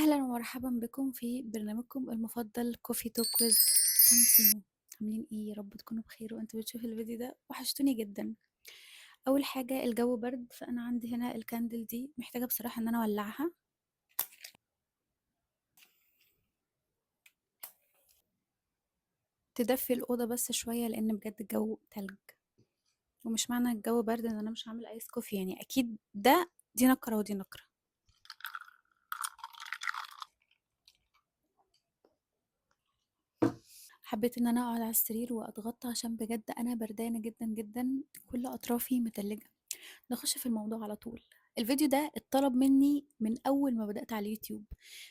أهلا ومرحبا بكم في برنامجكم المفضل كوفي توك ويز سماسينو. عاملين ايه؟ يا رب تكونوا بخير وانتوا بتشوفوا الفيديو ده. وحشتوني جدا. اول حاجة، الجو برد، فانا عندي هنا الكاندل دي محتاجة بصراحة ان انا اولعها تدفي الأوضة بس شوية، لان بجد الجو تلج. ومش معنى الجو برد ان انا مش هعمل ايس كوفي، يعني اكيد دي نكرة ودي نكرة. حبيت ان انا اقعد على السرير واتغطى عشان بجد انا بردانة جدا جدا، كل اطرافي متلجة. نخش في الموضوع على طول. الفيديو ده اتطلب مني من اول ما بدات على اليوتيوب.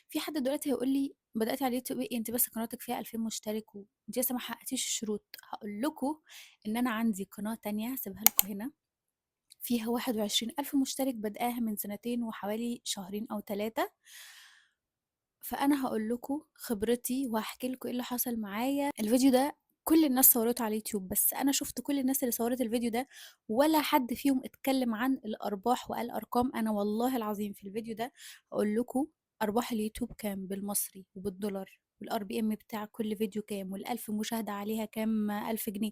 في حد دلوقتي هيقول لي بداتي على اليوتيوب ايه؟ انت بس قناتك فيها 2000 مشترك وانت لسه ما حققتيش الشروط. هقول لكم ان انا عندي قناه تانية هسيبها لكم هنا، فيها 21,000 مشترك، بدأها من سنتين وحوالي شهرين أو 3. فأنا هقول لكم خبرتي وهحكي لكم ايه اللي حصل معايا. الفيديو ده كل الناس صورته على اليوتيوب، بس أنا شفت كل الناس اللي صورت الفيديو ده ولا حد فيهم اتكلم عن الأرباح وقال أرقام. أنا والله العظيم في الفيديو ده هقول لكم أرباح اليوتيوب كام بالمصري وبالدولار، والار بي ام بتاع كل فيديو كام، والألف مشاهدة عليها كام، 1000 جنيه.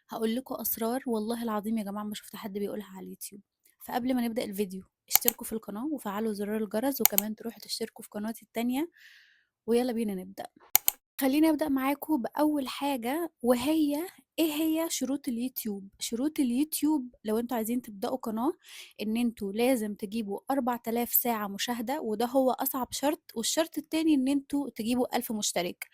هقول لكم أسرار والله العظيم يا جماعة ما شفت حد بيقولها على اليوتيوب. فقبل ما نبدأ الفيديو، اشتركوا في القناة وفعلوا زرار الجرس، وكمان تروحوا تشتركوا في قناتي التانية. ويلا بينا نبدأ. خليني أبدأ معاكم بأول حاجة، وهي ايه هي شروط اليوتيوب. شروط اليوتيوب لو انتوا عايزين تبدأوا قناة، ان انتوا لازم تجيبوا 4000 ساعة مشاهدة، وده هو أصعب شرط. والشرط التاني ان انتوا تجيبوا 1000 مشترك.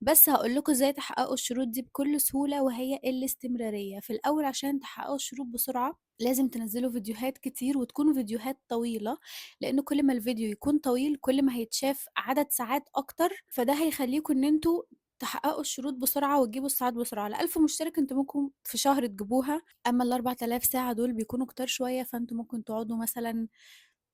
بس هقول لكم ازاي تحققوا الشروط دي بكل سهولة، وهي الاستمرارية. في الأول عشان تحققوا الشروط بسرعة لازم تنزلوا فيديوهات كتير وتكون فيديوهات طويلة، لأن كل ما الفيديو يكون طويل كل ما هيتشاف عدد ساعات أكتر، فده هيخليكم إن انتوا تحققوا الشروط بسرعة وتجيبوا الساعات بسرعة. ل1000 مشترك انتوا ممكن في شهر تجيبوها، أما ال4000 ساعة دول بيكونوا كتار شوية، فانتوا ممكن تقعدوا مثلا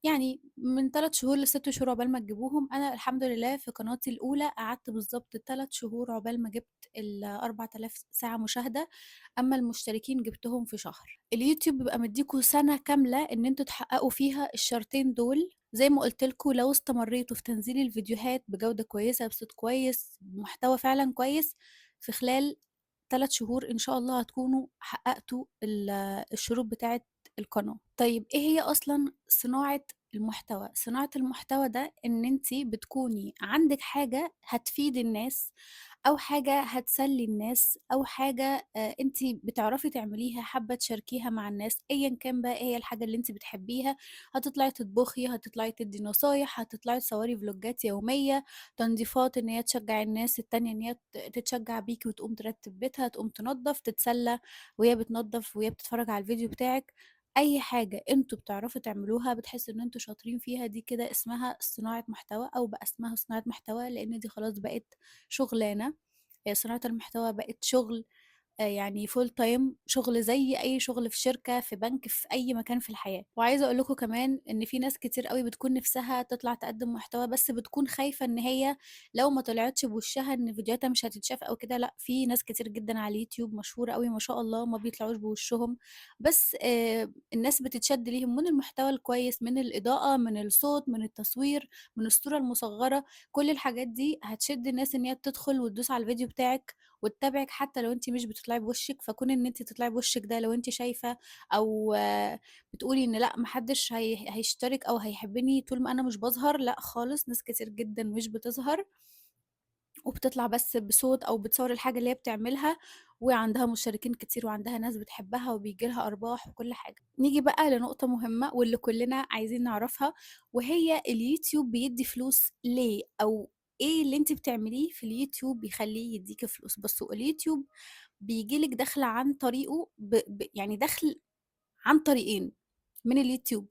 يعني من 3 شهور ل6 شهور عقبال ما تجيبوهم. أنا الحمد لله في قناتي الأولى قعدت بالضبط 3 شهور عقبال ما جبت ال4000 ساعة مشاهدة، أمّا المشتركين جبتهم في شهر. اليوتيوب بيبقى مدّيكم سَنة كاملة إن أنتم تحققوا فيها الشرطين دول. زي ما قُلت لكم لو استمريتوا في تنزيل الفيديوهات بجودة كويسة، بصوت كويس، بمحتوى فعلًا كويس، في خلال 3 شهور إن شاء الله هتكونوا حققتوا الشروط بتاعة القناة. طيب إيه هي أصلًا صناعة المحتوى؟ صناعة المحتوى ده إن أنتِ بتكوني عندِك حاجة هتفيد الناس، أو حاجة هتسلي الناس، أو حاجة أنتِ بتعرفي تعمليها حابة تشاركيها مع الناس، أيًا كان بقى إيه هي الحاجة اللي أنتِ بتحبيها. هتطلعي تطبخي، هتطلعي تدّي نصايح، هتطلعي تصوري فلوجات يومية، تنضيفات إن هي تشجّع الناس التانية إن هي تتشجّع بيكِ وتقوم ترتّب بيتها، تقوم تنضّف، تتسلّى وهي بتنضّف وهي بتتفرّج على الفيديو بتاعِك. أي حاجة أنتم بتعرفوا تعملوها بتحسّوا إن أنتم شاطرين فيها، دي كده اسمها صناعة محتوى، أو بقى اسمها صناعة محتوى، لإن دي خلاص بقت شُغلانة. صناعة المحتوى بقت شُغل، يعني full time، شغل زي أي شغل في شركة، في بنك، في أي مكان في الحياة. وعايزة أقول لكم كمان إن في ناس كتير أوي بتكون نِفْسها تطلع تقدّم محتوى، بس بتكون خايفة إن هي لو ما طلعتش بوشّها إن فيديوهاتها مش هتتشاف أو كده. لأ، في ناس كتير جدًا على اليوتيوب مشهورة أوي ما شاء الله ما بيطلعوش بوشّهم، بس الناس بتتشد ليهم من المحتوى الكويس، من الإضاءة، من الصوت، من التصوير، من الصورة المصغّرة. كل الحاجات دي هتشد الناس إن هي تدخل وتدوس على الفيديو بتاعِك وتتابعِك حتى لو أنتِ مش بتطلعي بوشِّك. فكون إن أنتِ تطلعي بوشِّك ده لو أنتِ شايفة أو بتقولي إن لأ ما حدش هيشترك أو هيحبّني طول ما أنا مش باظهر، لأ خالص، ناس كتير جدًا مش بتظهر وبتطلع بس بصوت أو بتصوّر الحاجة اللي هي بتعملها، وعندها مشتركين كتير وعندها ناس بتحبها وبييجي لها أرباح وكل حاجة. نيجي بقى لنقطة مهمة واللي كلنا عايزين نعرفها، وهي اليوتيوب بيدّي فلوس ليه؟ أو إيه اللي أنتِ بتعمليه في اليوتيوب بيخلّيه يدّيكِ فلوس؟ بُصّوا، اليوتيوب بييجي لِك دَخْل عن طريقه يعني دَخْل عن طريقين من اليوتيوب.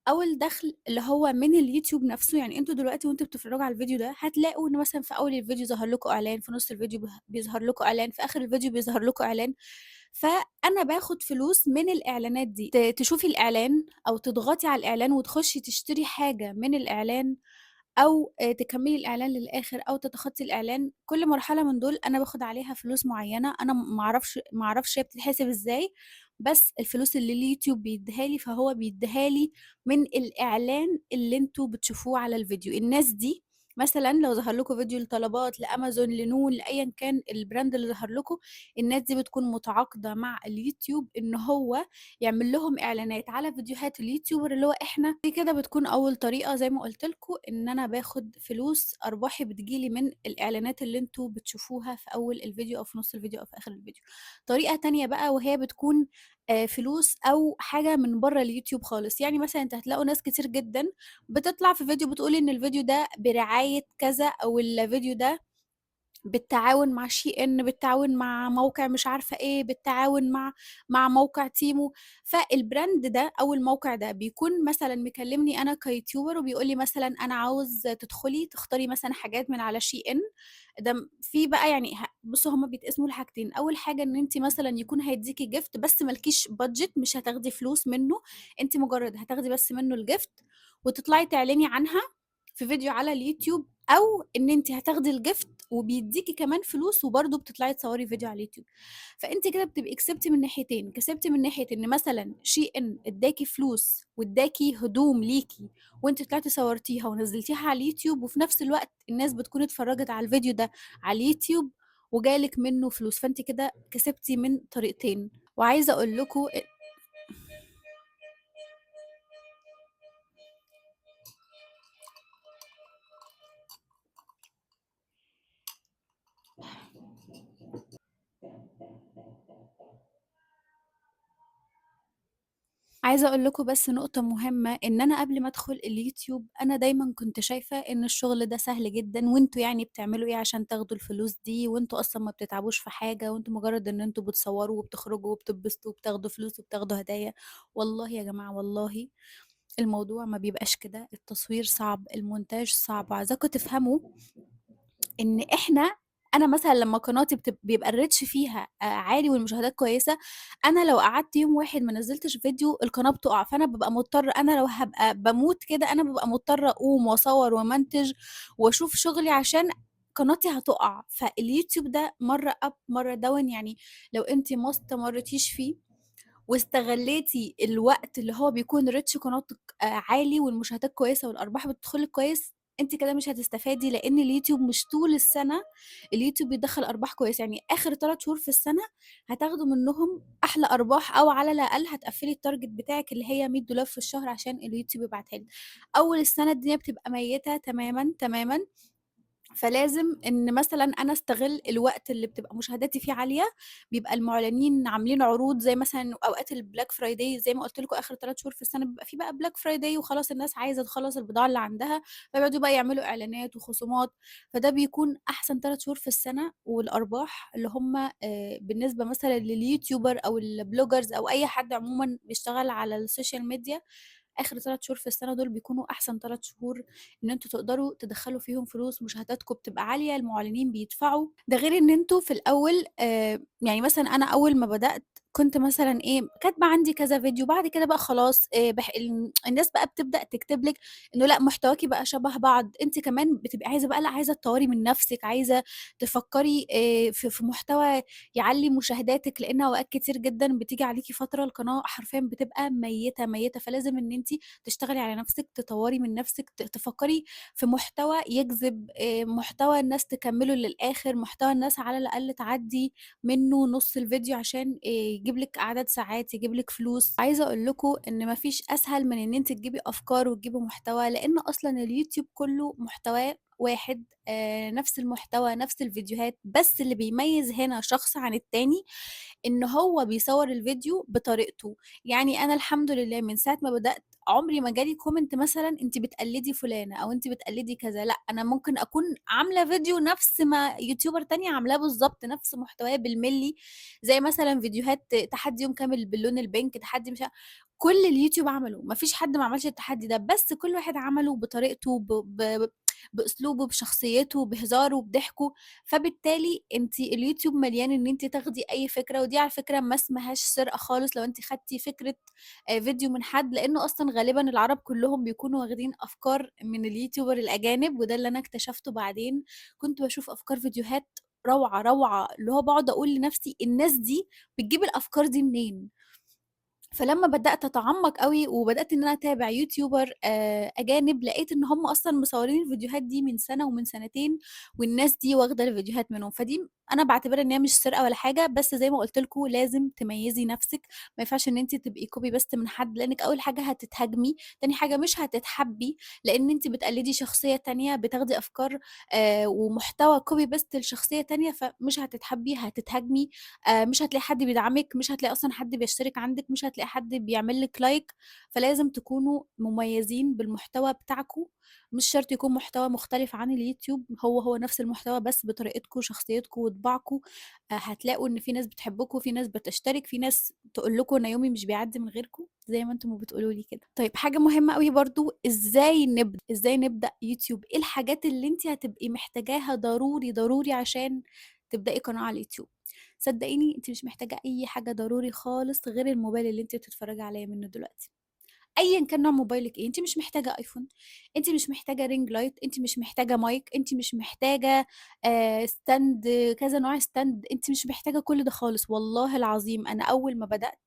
أول دخل اللي هو من اليوتيوب نفسه، يعني أنتم دلوقتي وأنتم بتتفرجوا على الفيديو ده هتلاقوا إن مثلًا في أول الفيديو ظهر لكم إعلان، في نُص الفيديو بيظهر لكم إعلان، في آخر الفيديو بيظهر لكم إعلان. فأنا باخد فلوس من الإعلانات دي، تشوفي الإعلان أو تضغطي على الإعلان وتخشي تشتري حاجة من الإعلان، أو تكمّلي الإعلان للآخر أو تتخطّي الإعلان. كل مرحلة من دول أنا باخد عليها فلوس معيّنة، أنا ما أعرفش هي بتتحسب إزاي، بس الفلوس اللي اليوتيوب بيدّيها لي فهو بيدّيها لي من الإعلان اللي أنتم بتشوفوه على الفيديو. الناس دي مثلًا لو ظهر لكم فيديو لطلبات، لأمازون، لنون، لأيًا كان الbrand اللي ظهر لكم، الناس دي بتكون متعاقدة مع اليوتيوب إن هو يعمل لهم إعلانات على فيديوهات اليوتيوبر اللي هو إحنا. دي كده بتكون أول طريقة زي ما قُلت لكم إن أنا باخد فلوس، أرباحي بتيجي لي من الإعلانات اللي أنتم بتشوفوها في أول الفيديو أو في نُص الفيديو أو في آخر الفيديو. طريقة تانية بقى وهي بتكون فلوس أو حاجة من برّه اليوتيوب خالص، يعني مثلًا أنتم هتلاقوا ناس كتير جدًا بتطلع في فيديو بتقول إن الفيديو ده برعاية كذا أو الفيديو ده بالتعاون مع SHEIN، بالتعاون مع موقع مش عارفة إيه، بالتعاون مع موقع تيمو. فالbrand ده أو الموقع ده بيكون مثلًا مكلمني أنا كيوتيوبر وبيقول لي مثلًا أنا عاوز تدخلي تختاري مثلًا حاجات من على SHEIN. ده في بقى يعني بُصّوا هُم بيتقسموا لحاجتين، أول حاجة إن أنتِ مثلًا يكون هيدّيكِ gift بس ما لكيش budget، مش هتاخدي فلوس منه، أنتِ مجرد هتاخدي بس منه الgift وتطلعي تعلني عنها في فيديو على اليوتيوب، أو إن أنتِ هتاخدي الgift وبيدّيكِ كمان فلوس وبرضه بتطلعي تصوّري فيديو على اليوتيوب. فأنتِ كده بتبقي كسبتِ من ناحيتين، كسبتِ من ناحية إن مثلًا SHEIN ادّاكِ فلوس وادّاكِ هدوم ليكِ وأنتِ طلعتِ صوّرتيها ونزّلتيها على اليوتيوب، وفي نفس الوقت الناس بتكون اتفرّجت على الفيديو ده على اليوتيوب وجالِك منّه فلوس، فأنتِ كده كسبتِ من طريقتين. وعايزة أقول لكم عايزة أقول لكم بس نقطة مهمة، إن أنا قبل ما أدخل اليوتيوب أنا دايمًا كنت شايفة إن الشغل ده سهل جدًا، وأنتم يعني بتعملوا إيه عشان تاخدوا الفلوس دي، وأنتم أصلًا ما بتتعبوش في حاجة، وأنتم مجرد إن أنتم بتصوروا وبتخرجوا وبتتبسطوا وبتاخدوا فلوس وبتاخدوا هدايا. والله يا جماعة والله الموضوع ما بيبقاش كده، التصوير صعب، المونتاج صعب، وعايزاكم تفهموا إن أنا مثلًا لمّا قناتي بيبقى الreach فيها عالي والمشاهدات كويسة، أنا لو قعدت يوم واحد ما نزّلتش فيديو القناة بتُقع، فأنا بابقى مضطرة، أنا لو هابقى باموت كده أنا بابقى مضطرة أقوم وأصوّر وأمنتج وأشوف شغلي عشان قناتي هتُقع. فاليوتيوب ده مرّة up مرّة down، يعني لو أنتِ ما استمريتيش فيه واستغلّيتِ الوقت اللي هو بيكون reach قناتِك عالي والمشاهدات كويسة والأرباح بتدخل لِك كويس، أنتِ كده مش هتستفادي، لإن اليوتيوب مش طول السنة اليوتيوب بيدخّل أرباح كويسة، يعني آخر 3 شهور في السنة هتاخدوا منّهم أحلى أرباح، أو على الأقل هتقفّلي الtarget بتاعِك اللي هي $100 في الشهر عشان اليوتيوب يبعتها لِك. أول السنة الدنيا بتبقى ميّتة تمامًا، تمامًا. فلازم إن مثلًا أنا أستغل الوقت اللي بتبقى مشاهداتي فيه عالية، بيبقى المُعلنين عاملين عروض زي مثلًا أوقات الBlack Friday زي ما قُلت لكم آخر 3 شهور في السنة بيبقى في بقى Black Friday وخلاص الناس عايزة تخلّص البضاعة اللي عندها، فبيقعدوا بقى يعملوا إعلانات وخصومات، فده بيكون أحسن 3 شهور في السنة، والأرباح اللي هم بالنسبة مثلًا لليوتيوبر أو البلوجرز أو أي حد عمومًا بيشتغل على السوشيال ميديا، آخر 3 شهور في السنة دول بيكونوا أحسن 3 شهور إن أنتم تقدروا تدخّلوا فيهم فلوس، مشاهداتكم بتبقى عالية، المعلنين بيدفعوا، ده غير إن أنتم في الأول يعني مثلًا أنا أول ما بدأت كنت مثلًا إيه، كاتبة عندي كذا فيديو، بعد كده بقى خلاص الناس بقى بتبدأ تكتب لِك إنه لأ محتواكِ بقى شبه بعض، أنتِ كمان بتبقي عايزة بقى لأ عايزة تطوّري من نفسِك، عايزة تفكّري في محتوى يعلّي مشاهداتِك، لإن أوقات كتير جدًا بتيجي عليكِ فترة القناة حرفيًا بتبقى ميتة، ميتة، فلازم إن أنتِ تشتغلي على نفسِك، تطوّري من نفسِك، تفكّري في محتوى يجذب، محتوى الناس تكمّله للآخر، محتوى الناس على الأقل تعدّي منّه نُص الفيديو عشان يجيب لِك أعداد ساعات، يجيب لِك فلوس. عايزة أقول لكم إن ما فيش أسهل من إن أنتِ تجيبي أفكار وتجيبي محتوى، لإن أصلًا اليوتيوب كلّه محتواه واحد، نفس المحتوى، نفس الفيديوهات، بس اللي بيميّز هنا شخص عن التاني إن هو بيصوّر الفيديو بطريقته. يعني أنا الحمد لله من ساعة ما بدأت عمري ما جالي comment مثلًا أنتِ بتقلدي فلانة أو أنتِ بتقلدي كذا، لأ، أنا ممكن أكون عاملة فيديو نفس ما يوتيوبر تانية عاملاه بالضبط، نفس محتواه بالملي، زي مثلًا فيديوهات تحدي يوم كامل باللون البينك، تحدي مش كل اليوتيوب عمله، ما فيش حد ما عملش التحدي ده، بس كل واحد عمله بطريقته، بأسلوبه، بشخصيته، بهزاره، بضحكه. فبالتالي أنتِ اليوتيوب مليان إن أنتِ تاخدي أي فكرة، ودي على فكرة ما اسمهاش سرقة خالص لو أنتِ خدتِ فكرة فيديو من حد، لإنه أصلًا غالبًا العرب كلّهم بيكونوا واخدين أفكار من اليوتيوبر الأجانب، وده اللي أنا اكتشفته بعدين، كنت باشوف أفكار فيديوهات روعة، روعة، اللي هو باقعد أقول لنفسي الناس دي بتجيب الأفكار دي منين؟ فلمّا بدأت أتعمّق أوي وبدأت إن أنا أتابع يوتيوبر أجانب، لقيت إن هم أصلًا مصورين الفيديوهات دي من سَنة ومن سنتين، والناس دي واخدة الفيديوهات منهم، فدي أنا باعتبرها إن هي مش سرقة ولا حاجة، بس زي ما قُلت لكم لازم تميّزي نَفْسِك، ما ينفعش إن أنتِ تبقي copy paste من حد، لإنِّك أول حاجة هتتهاجمي، تاني حاجة مش هتتحبّي، لإن أنتِ بتقلدي شخصية تانية، بتاخدي أفكار ومحتوى copy paste لشخصية تانية، فمش هتتحبّي، هتتهاجمي، مش هتلاقي حد بيدعمِك، مش هتلاقي أصلًا حد بيشترك عندِك، مش هتلاقي حد بيعمل لِك like، فلازم تكونوا مميزين بالمحتوى بتاعكم، مش شرط يكون محتوى مختلف عن اليوتيوب، هو نفس المحتوى بس بطريقتكم، شخصيتكم، وطباعكم، هتلاقوا إن في ناس بتحبكم، في ناس بتشترك، في ناس تقول لكم أنا يومي مش بيعدّي من غيركم، زي ما أنتم ما بتقولوا لي كده. طيب حاجة مهمة أوي برضه، إزاي نبدأ يوتيوب؟ إيه الحاجات اللي أنتِ هتبقي محتاجاها ضروري، ضروري عشان تبدئي قناة على اليوتيوب؟ صدقيني أنتِ مش محتاجة أي حاجة ضروري خالص غير الموبايل اللي أنتِ بتتفرجي عليَّ منه دلوقتي. أيًا كان نوع موبايلِك إيه، أنتِ مش محتاجة أيفون، أنتِ مش محتاجة ring light، أنتِ مش محتاجة مايك، أنتِ مش محتاجة stand، كذا نوع stand، أنتِ مش محتاجة كل ده خالص، والله العظيم أنا أول ما بدأت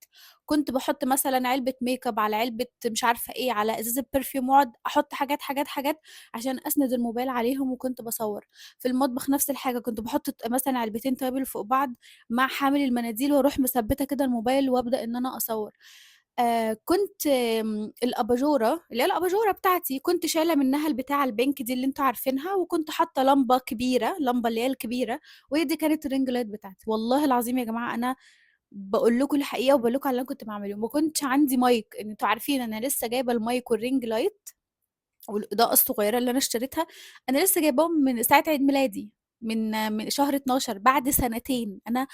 كنت باحط مثلًا علبة makeup على علبة مش عارفة إيه، على إزازة perfume وأقعد أحط حاجات، حاجات، حاجات عشان أسند الموبايل عليهم وكنت باصور. في المطبخ نفس الحاجة، كنت باحط مثلًا علبتين توابل فوق بعض مع حامل المناديل وأروح مثبتة كده الموبايل وأبدأ إن أنا أصور. كنت الأباجورة اللي هي الأباجورة بتاعتي، كنت شايلة منها البتاعة البينك دي اللي أنتم عارفينها، وكنت حاطة لمبة كبيرة، لمبة اللي هي الكبيرة، وهي دي كانت الring light بتاعتي. والله العظيم يا جماعة أنا باقول لكم الحقيقة وباقول لكم على اللي أنا كنت باعمله، ما كنتش عندي مايك، أنتم عارفين أنا لسه جايبة المايك والring light والإضاءة الصغيرة اللي أنا اشتريتها، أنا لسه جايباهم من ساعة عيد ميلادي، من شهر 12 بعد سنتين، أنا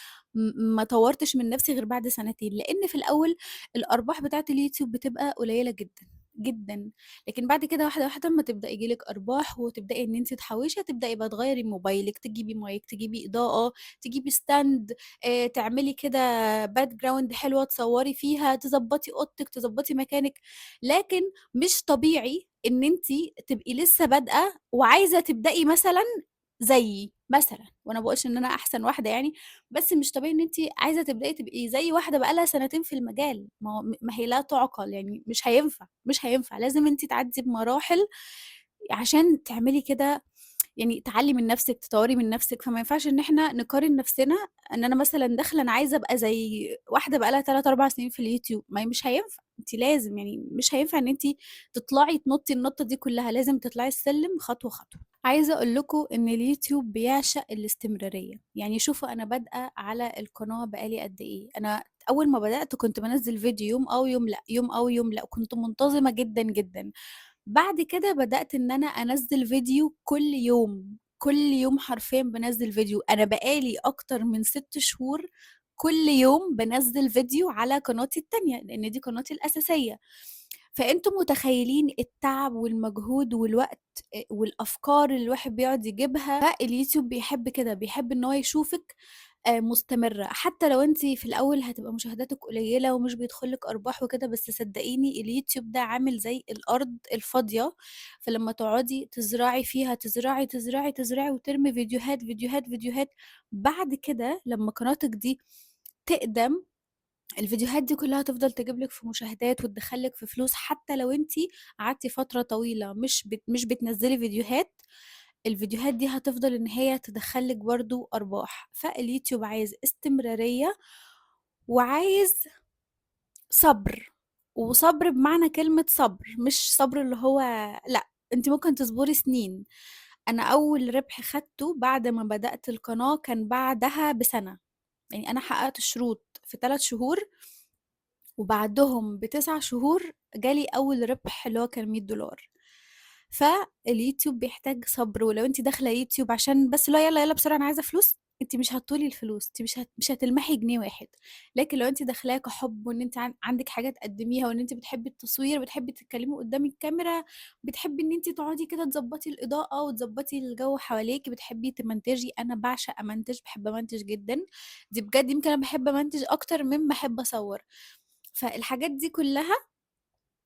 ما طوّرتش من نفسي غير بعد سنتين، لإن في الأول الأرباح بتاعة اليوتيوب بتبقى قليلة جدًا، جدًا، لكن بعد كده واحدة واحدة أمّا تبدأ ييجي لِك أرباح وتبدئي إن أنتِ تحوّشي، هتبدئي بقى تغيّري موبايلِك، تجيبي مايك، تجيبي إضاءة، تجيبي stand، تعملي كده background حلوة تصوّري فيها، تضبّطي أوضتِك، تضبّطي مكانِك، لكن مش طبيعي إن أنتِ تبقي لسه بادئة وعايزة تبدئي مثلًا زيي مثلًا، وأنا ما باقولش إن أنا أحسن واحدة يعني، بس مش طبيعي إن أنتِ عايزة تبدئي تبقي زي واحدة بقى لها سنتين في المجال، ما هو ما هي لا تُعقل، يعني مش هينفع، مش هينفع، لازم أنتِ تعدّي بمراحل عشان تعملي كده، يعني تعلّي من نَفْسِك، تطوّري من نَفْسِك، فما ينفعش إن إحنا نقارن نَفْسنا إن أنا مثلًا داخلة أنا عايزة أبقى زي واحدة بقى لها 3، 4 سنين في اليوتيوب، ما هي مش هينفع، أنتِ لازم يعني مش هينفع إن أنتِ تطلعي تنُطّي النطّة دي كلّها، لازم تطلعي السلِّم خطوة، خطوة. عايزة أقول لكم إن اليوتيوب بيعشق الاستمرارية، يعني شوفوا أنا بادئة على القناة بقى لي قد إيه، أنا أول ما بدأت كنت بانزّل فيديو يوم آه ويوم لأ، يوم آه ويوم لأ، وكنت منتظمة جدًا، جدًا. بعد كده بدأت إن أنا أنزّل فيديو كل يوم، كل يوم حرفيًا بانزّل فيديو، أنا بقى لي أكتر من 6 شهور كل يوم بانزّل فيديو على قناتي التانية، لإن دي قناتي الأساسية، فأنتم متخيلين التعب والمجهود والوقت والأفكار اللي الواحد بيقعد يجيبها، فاليوتيوب بيحب كده، بيحب إن هو يشوفِك مستمرة، حتى لو أنتِ في الأول هتبقى مشاهداتِك قليلة ومش بيدخل لِك أرباح وكده، بس صدقيني اليوتيوب ده عامل زي الأرض الفاضية، فلمّا تقعدي تزرعي فيها، تزرعي، تزرعي، تزرعي وترمي فيديوهات، فيديوهات، فيديوهات، بعد كده لمّا قناتِك دي تقدم، الفيديوهات دي كلّها هتفضل تجيب لِك في مشاهدات وتدخّل لِك في فلوس، حتى لو أنتِ قعدتِ فترة طويلة مش بتنزّلي فيديوهات، الفيديوهات دي هتفضل إن هي تدخّل لِك برضه أرباح، فاليوتيوب عايز استمرارية وعايز صبر، وصبر بمعنى كلمة صبر، مش صبر اللي هو لأ، أنتِ ممكن تصبري سنين. أنا أول ربح خدته بعد ما بدأت القناة كان بعدها بسنة، يعني أنا حققت الشروط في 3 شهور وبعدهم ب9 شهور جالي أول ربح اللي هو كان $100. فاليوتيوب بيحتاج صبر، ولو أنتِ داخلة يوتيوب عشان بس اللي هو يالّا، يالّا بسرعة أنا عايزة فلوس، أنتِ مش هتطولي الفلوس، أنتِ مش هتلمحي جنيه واحد، لكن لو أنتِ داخلاه كحُب وإن أنتِ عندِك حاجة تقدّميها وإن أنتِ بتحبي التصوير، بتحبي تتكلمي قدّام الكاميرا، بتحبي إن أنتِ تقعدي كده تضبّطي الإضاءة وتضبّطي الجو حواليكِ، بتحبي تمنتجي، أنا باعشق أمنتج، باحب أمنتج جدًا، دي بجد يمكن أنا باحب أمنتج أكتر مما باحب أصوّر. فالحاجات دي كلّها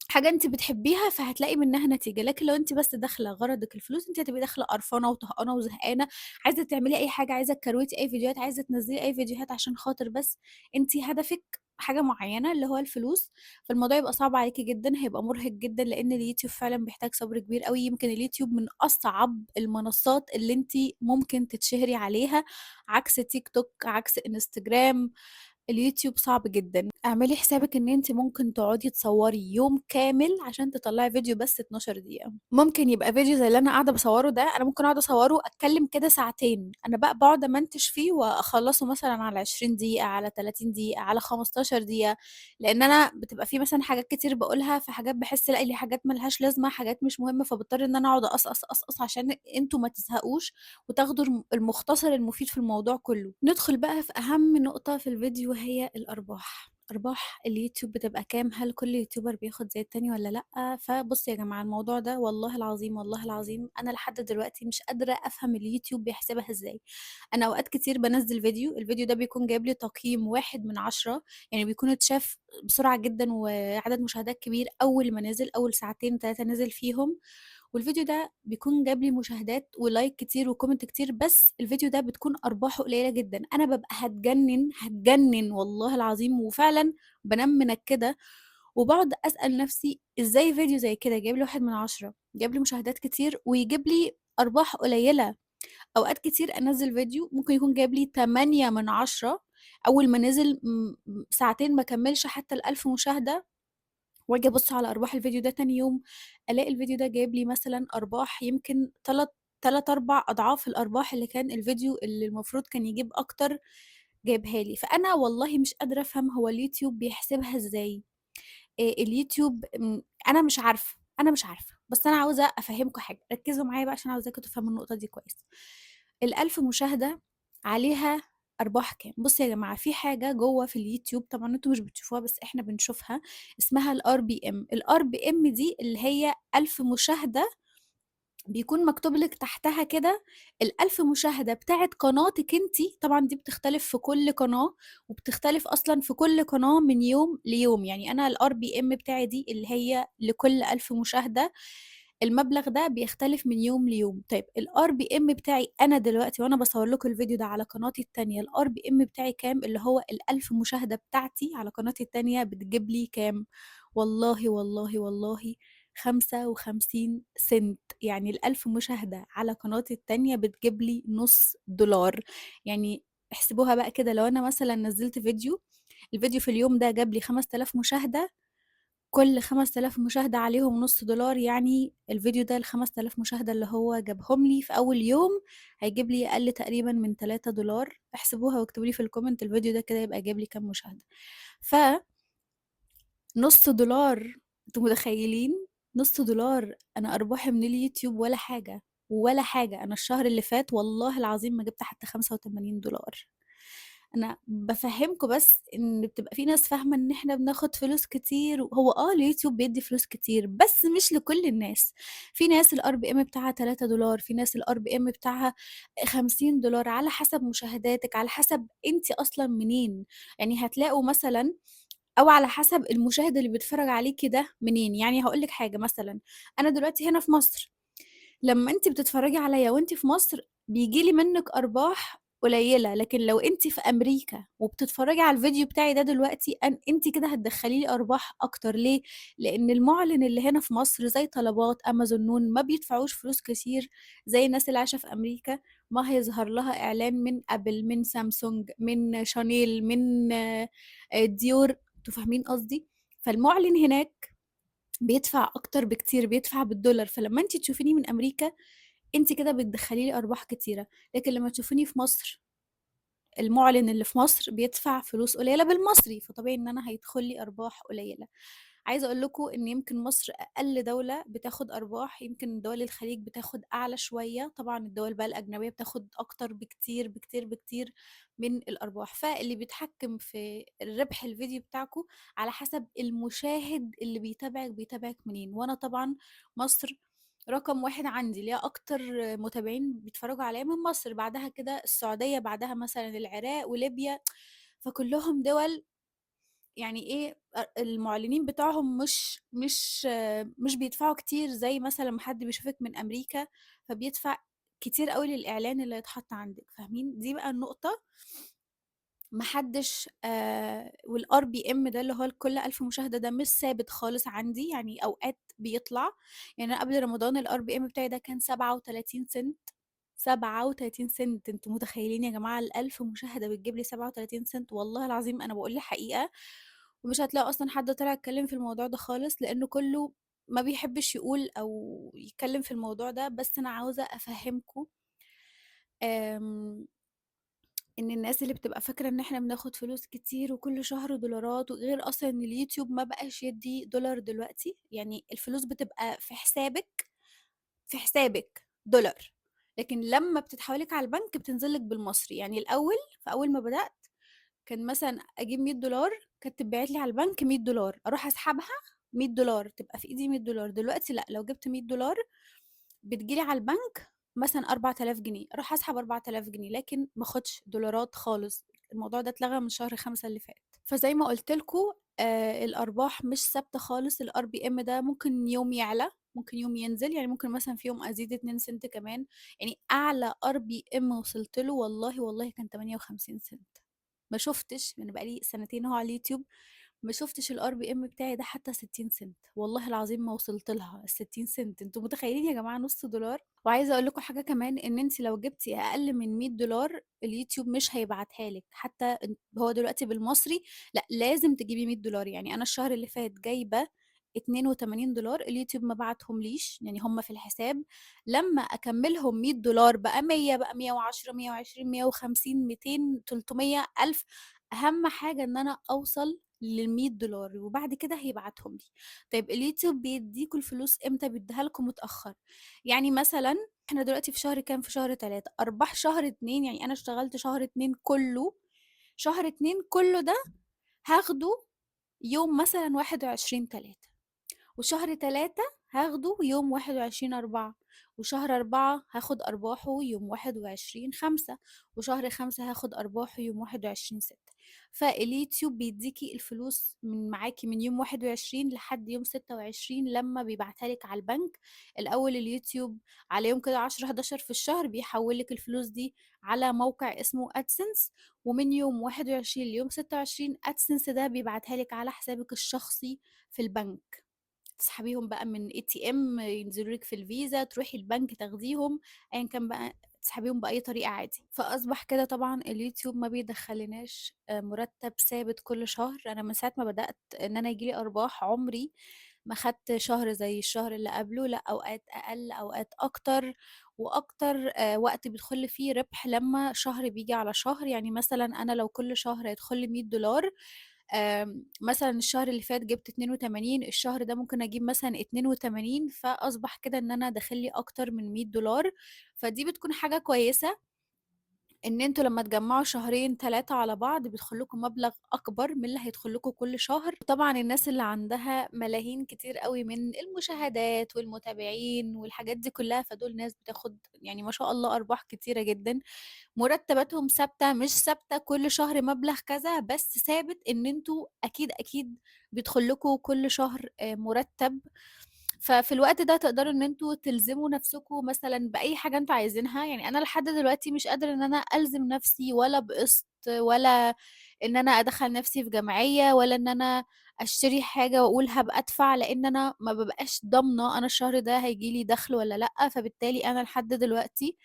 حاجة أنتِ بتحبيها فهتلاقي منها نتيجة، لكن لو أنتِ بس داخلة غرضِك الفلوس، أنتِ هتبقي داخلة قرفانة وطهقانة وزهقانة، عايزة تعملي أي حاجة، عايزة تكروتي أي فيديوهات، عايزة تنزّلي أي فيديوهات عشان خاطر بس أنتِ هدفِك حاجة معيّنة اللي هو الفلوس، فالموضوع يبقى صعب عليكِ جدًا، هيبقى مرهق جدًا، لإن اليوتيوب فعلًا بيحتاج صبر كبير أوي، يمكن اليوتيوب من أصعب المنصات اللي أنتِ ممكن تتشهري عليها، عكس تيك توك، عكس إنستجرام، اليوتيوب صعب جدًا. اعملي حسابِك إن أنتِ ممكن تقعدي تصوّري يوم كامل عشان تطلّعي فيديو بس 12 دقيقة. ممكن يبقى فيديو زي اللي أنا قاعدة باصوّره ده، أنا ممكن أقعد أصوّره أتكلّم كده ساعتين، أنا بقى باقعد أمنتج فيه وأخلّصه مثلًا على 20 دقيقة، على 30 دقيقة، على 15 دقيقة، لإن أنا بتبقى في مثلًا حاجات كتير باقولها، فحاجات باحس لأ اللي حاجات ما لهاش لازمة، حاجات مش مهمة، فباضطر إن أنا أقعد أقصقص، أقصقص عشان أنتم ما تزهقوش وتاخدوا المختصر المفيد في الموضوع كلّه. ندخل بقى في أهم نقطة في الفيديو وهي الأرباح. أرباح اليوتيوب بتبقى كام؟ هل كل يوتيوبر بياخد زي التاني والّا لأ؟ فبُصّوا يا جماعة الموضوع ده والله العظيم، والله العظيم أنا لحد دلوقتي مش قادرة أفهم اليوتيوب بيحسبها إزاي. أنا أوقات كتير بانزّل فيديو، الفيديو ده بيكون جايب لي تقييم 1/10، يعني بيكون اتشاف بسرعة جدًا وعدد مشاهدات كبير أول ما نزل، أول ساعتين 3 نزل فيهم، والفيديو ده بيكون جاب لي مشاهدات ولايك كتير وcomment كتير، بس الفيديو ده بتكون أرباحه قليلة جدًا، أنا بابقى هاتجنن، هاتجنن والله العظيم، وفعلًا بانام منكدة، وباقعد أسأل نفسي إزاي فيديو زي كده جايب لي 1/10 جايب لي مشاهدات كتير ويجيب لي أرباح قليلة، أوقات كتير أنزّل فيديو ممكن يكون جايب لي 8/10 أول ما نزل ساعتين ما كمّلش حتى ال1000 مشاهدة، وآجي أبُص على أرباح الفيديو ده تاني يوم، ألاقي الفيديو ده جايب لي مثلًا أرباح يمكن 3، 4 أضعاف الأرباح اللي كان الفيديو اللي المفروض كان يجيب أكتر جايبها لي، فأنا والله مش قادرة أفهم هو اليوتيوب بيحسبها إزاي؟ اليوتيوب أنا مش عارفة، أنا مش عارفة، بس أنا عاوزة أفهّمكم حاجة، ركّزوا معايا بقى عشان عاوزاكم تفهموا النقطة دي كويس. ال1000 مشاهدة عليها أرباح كام؟ بُصّوا يا جماعة في حاجة جوّه في اليوتيوب طبعًا أنتم مش بتشوفوها بس إحنا بنشوفها، اسمها الRPM، الRPM دي اللي هي 1000 مشاهدة بيكون مكتوب لِك تحتها كده ال1000 مشاهدة بتاعة قناتِك أنتِ، طبعًا دي بتختلف في كل قناة، وبتختلف أصلًا في كل قناة من يوم ليوم، يعني أنا الRPM بتاعي دي اللي هي لكل 1000 مشاهدة، المبلغ ده بيختلف من يوم ليوم. طيب الRPM بتاعي أنا دلوقتي وأنا باصور لكم الفيديو ده على قناتي التانية، الRPM بتاعي كام؟ اللي هو ال1000 مشاهدة بتاعتي على قناتي التانية بتجيب لي كام؟ والله، والله، والله 55 سنت، يعني ال1000 مشاهدة على قناتي التانية بتجيب لي نُص دولار، يعني احسبوها بقى كده لو أنا مثلًا نزّلت فيديو، الفيديو في اليوم ده جاب لي 5000 مشاهدة، كل 5000 مشاهدة عليهم نُص دولار، يعني الفيديو ده ال5000 مشاهدة اللي هو جابهم لي في أول يوم هيجيب لي أقل تقريبًا من 3$، احسبوها واكتبوا لي في الcomment الفيديو ده كده يبقى جايب لي كام مشاهدة. نُص دولار، أنتم متخيلين؟ نُص دولار أنا أرباحي من اليوتيوب ولا حاجة، ولا حاجة، أنا الشهر اللي فات والله العظيم ما جِبت حتى $85. أنا بافهّمكم بس إن بتبقى في ناس فاهمة إن إحنا بناخد فلوس كتير، هو اليوتيوب بيدّي فلوس كتير، بس مش لكل الناس، في ناس الRPM بتاعها $3، في ناس الRPM بتاعها $50 على حسب مشاهداتِك، على حسب أنتِ أصلًا منين، يعني هتلاقوا مثلًا أو على حسب المشاهد اللي بيتفرّج عليكِ ده منين، يعني هاقول لِك حاجة مثلًا، أنا دلوقتي هنا في مصر، لمّا أنتِ بتتفرّجي عليَّ وأنتِ في مصر بييجي لي منِّك أرباح قليّلة، لكن لو أنتِ في أمريكا وبتتفرّجي على الفيديو بتاعي ده دلوقتي أنتِ كده هتدخّلي لي أرباح أكتر، ليه؟ لإن المُعلن اللي هنا في مصر زي طلبات، أمازون، نون، ما بيدفعوش فلوس كتير زي الناس اللي عايشة في أمريكا، ما هيظهر لها إعلان من Apple، من Samsung، من Chanel، من Dior، أنتم فاهمين قصدي؟ فالمُعلن هناك بيدفع أكتر بكتير، بيدفع بالدولار، فلمّا أنتِ تشوفيني من أمريكا أنتِ كده بتدخّلي لي أرباح كتيرة، لكن لمّا تشوفيني في مصر، المُعلن اللي في مصر بيدفع فلوس قليلة بالمصري، فطبيعي إن أنا هيدخل لي أرباح قليلة. عايزة أقول لكم إن يمكن مصر أقل دولة بتاخد أرباح، يمكن دول الخليج بتاخد أعلى شوية، طبعًا الدول بقى الأجنبية بتاخد أكتر بكتير، بكتير، بكتير من الأرباح، فاللي بيتحكم في الربح الفيديو بتاعكم على حسب المشاهد اللي بيتابعِك منين، وأنا طبعًا مصر رقم 1 عندي، ليّا أكتر متابعين بيتفرّجوا عليّا من مصر، بعدها كده السعودية، بعدها مثلًا العراق وليبيا، فكلّهم دول يعني إيه، المُعلنين بتوعهم مش بيدفعوا كتير زي مثلًا لمّا حد بيشوفِك من أمريكا، فبيدفع كتير أوي للإعلان اللي هيتحط عندِك، فاهمين؟ دي بقى النقطة ما حدش والRPM ده اللي هو لكل 1000 مشاهدة ده مش ثابت خالص عندي، يعني أوقات بيطلع. يعني أنا قبل رمضان الRPM بتاعي ده كان 37 سنت، 37 سنت. أنتم متخيلين يا جماعة ال1000 مشاهدة بتجيب لي 37 سنت؟ والله العظيم أنا باقول الحقيقة. ومش هتلاقوا أصلًا حد طلع اتكلم في الموضوع ده خالص، لإنه كله ما بيحبش يقول أو يتكلم في الموضوع ده. بس أنا عاوزة أفهّمكم آمم إن الناس اللي بتبقى فاكرة إن إحنا بناخد فلوس كتير وكل شهر دولارات، وغير أصلًا إن اليوتيوب ما بقاش يدّي دولار دلوقتي، يعني الفلوس بتبقى في حسابِك دولار، لكن لمّا بتتحولي لِك على البنك بتنزل لِك بالمصري. يعني الأول في أول ما بدأت كان مثلًا أجيب $100 كانت تتبعت لي على البنك $100 أروح أسحبها $100 تبقى في إيدي $100. دلوقتي لأ، لو جِبت $100 بتيجي لي على البنك مثلًا 4000 جنيه، أروح أسحب 4000 جنيه، لكن ما آخدش دولارات خالص. الموضوع ده اتلغى من شهر 5 اللي فات. فزي ما قُلت لكم الأرباح مش ثابتة خالص. الRPM ده ممكن يوم يعلى، ممكن يوم ينزل، يعني ممكن مثلًا في يوم أزيد 2 سنت كمان. يعني أعلى RPM وصلت له والله كان 58 سنت. ما شُفتش، أنا بقى لي سنتين أهو على اليوتيوب، ما شُفتش الRPM بتاعي ده حتى 60 سنت، والله العظيم ما وصلت لها ال60 سنت. أنتم متخيلين يا جماعة نُص دولار! وعايزة أقول لكم حاجة كمان، إن أنتِ لو جبتِ أقل من $100 اليوتيوب مش هيبعتها لِك. حتى هو دلوقتي بالمصري لأ، لازم تجيبي $100. يعني أنا الشهر اللي فات جايبة $82 اليوتيوب ما بعتهمليش، يعني هُم في الحساب. لمّا أكمّلهم $100 بقى 100 بقى 110 120 150 200 300 1000. أهم حاجة إن أنا أوصل لل$100 وبعد كده هيبعتهم لي. طيب اليوتيوب بيدّيكم الفلوس إمتى؟ بيدّيها لكم متأخّر. يعني مثلًا إحنا دلوقتي في شهر كام؟ في شهر 3. أرباح شهر 2، يعني أنا اشتغلت شهر 2 كُلّه، شهر 2 كُلّه ده هاخده يوم مثلًا 21/3. وشهر 3 هاخده يوم 21/4. وشهر 4 هاخد أرباحه يوم 21/5. وشهر 5 هاخد أرباحه يوم 21/6. فاليوتيوب بيدّيكِ الفلوس من معاكِ من يوم 21 لحد يوم 26 لمّا بيبعتها لِك على البنك. الأول اليوتيوب على يوم كده 10، 11 في الشهر بيحوّل لِك الفلوس دي على موقع اسمه AdSense. ومن يوم 21 ليوم 26 AdSense ده بيبعتها لِك على حسابِك الشخصي في البنك. تسحبيهم بقى من ATM ينزلوا لِك في الفيزا، تروحي البنك تاخديهم، أيًا كان بقى تسحبيهم بأي طريقة عادي. فأصبح كده طبعًا اليوتيوب ما بيدخّلناش مُرتّب ثابت كل شهر. أنا من ساعة ما بدأت إن أنا ييجي لي أرباح عمري ما خدت شهر زي الشهر اللي قبله، لأ أوقات أقل، أوقات أكتر. وأكتر وقت بيدخل لي فيه ربح لمّا شهر بييجي على شهر. يعني مثلًا أنا لو كل شهر هيدخل لي $100، مثلًا الشهر اللي فات جِبت 82، الشهر ده ممكن أجيب مثلًا 82، فأصبح كده إن أنا داخل لي أكتر من $100. فدي بتكون حاجة كويسة إن أنتم لمّا تجمّعوا شهرين 3 على بعض بيدخل لكم مبلغ أكبر من اللي هيدخل لكم كل شهر. طبعًا الناس اللي عندها ملايين كتير أوي من المشاهدات والمتابعين والحاجات دي كلّها، فدول ناس بتاخد يعني ما شاء الله أرباح كتيرة جدًا. مرتباتهم ثابتة، مش ثابتة كل شهر مبلغ كذا، بس ثابت إن أنتم أكيد بيدخل لكم كل شهر مرتب. ففي الوقت ده تقدروا إن أنتم تلزموا نفسكم مثلًا بأي حاجة أنتم عايزينها. يعني أنا لحد دلوقتي مش قادرة إن أنا ألزم نفسي ولا بقسط، ولا إن أنا أدخّل نفسي في جمعية، ولا إن أنا أشتري حاجة وأقول هابقى أدفع، لإن أنا ما بابقاش ضامنة أنا الشهر ده هييجي لي دخل والّا لأ. فبالتالي أنا لحد دلوقتي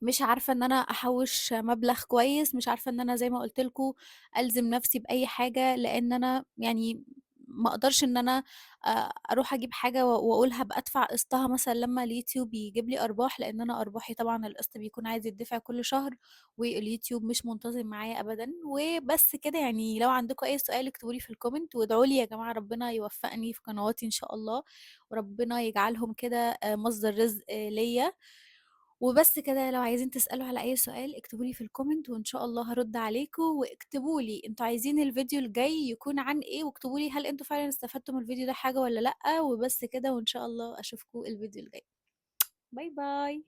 مش عارفة إن أنا أحوّش مبلغ كويس، مش عارفة إن أنا زي ما قُلت لكم ألزم نفسي بأي حاجة، لإن أنا يعني ما أقدرش إن أنا أروح أجيب حاجة وأقول هابقى أدفع قسطها مثلًا لمّا اليوتيوب يجيب لي أرباح، لإن أنا أرباحي طبعًا القسط بيكون عايز يتدفع كل شهر، واليوتيوب مش منتظم معايا أبدًا. وبس كده. يعني لو عندكم أي سؤال اكتبوا لي في الcomment، وادعوا لي يا جماعة ربنا يوفقني في قنواتي إن شاء الله، وربنا يجعلهم كده مصدر رزق ليّا. وبس كده. لو عايزين تسألوا على أي سؤال اكتبوا لي في الكومنت وإن شاء الله هارُد عليكم. واكتبوا لي أنتم عايزين الفيديو الجاي يكون عن إيه، واكتبوا لي هل أنتم فعلًا استفدتوا من الفيديو ده حاجة والّا لأ. وبس كده، وإن شاء الله أشوفكم الفيديو الجاي. باي باي.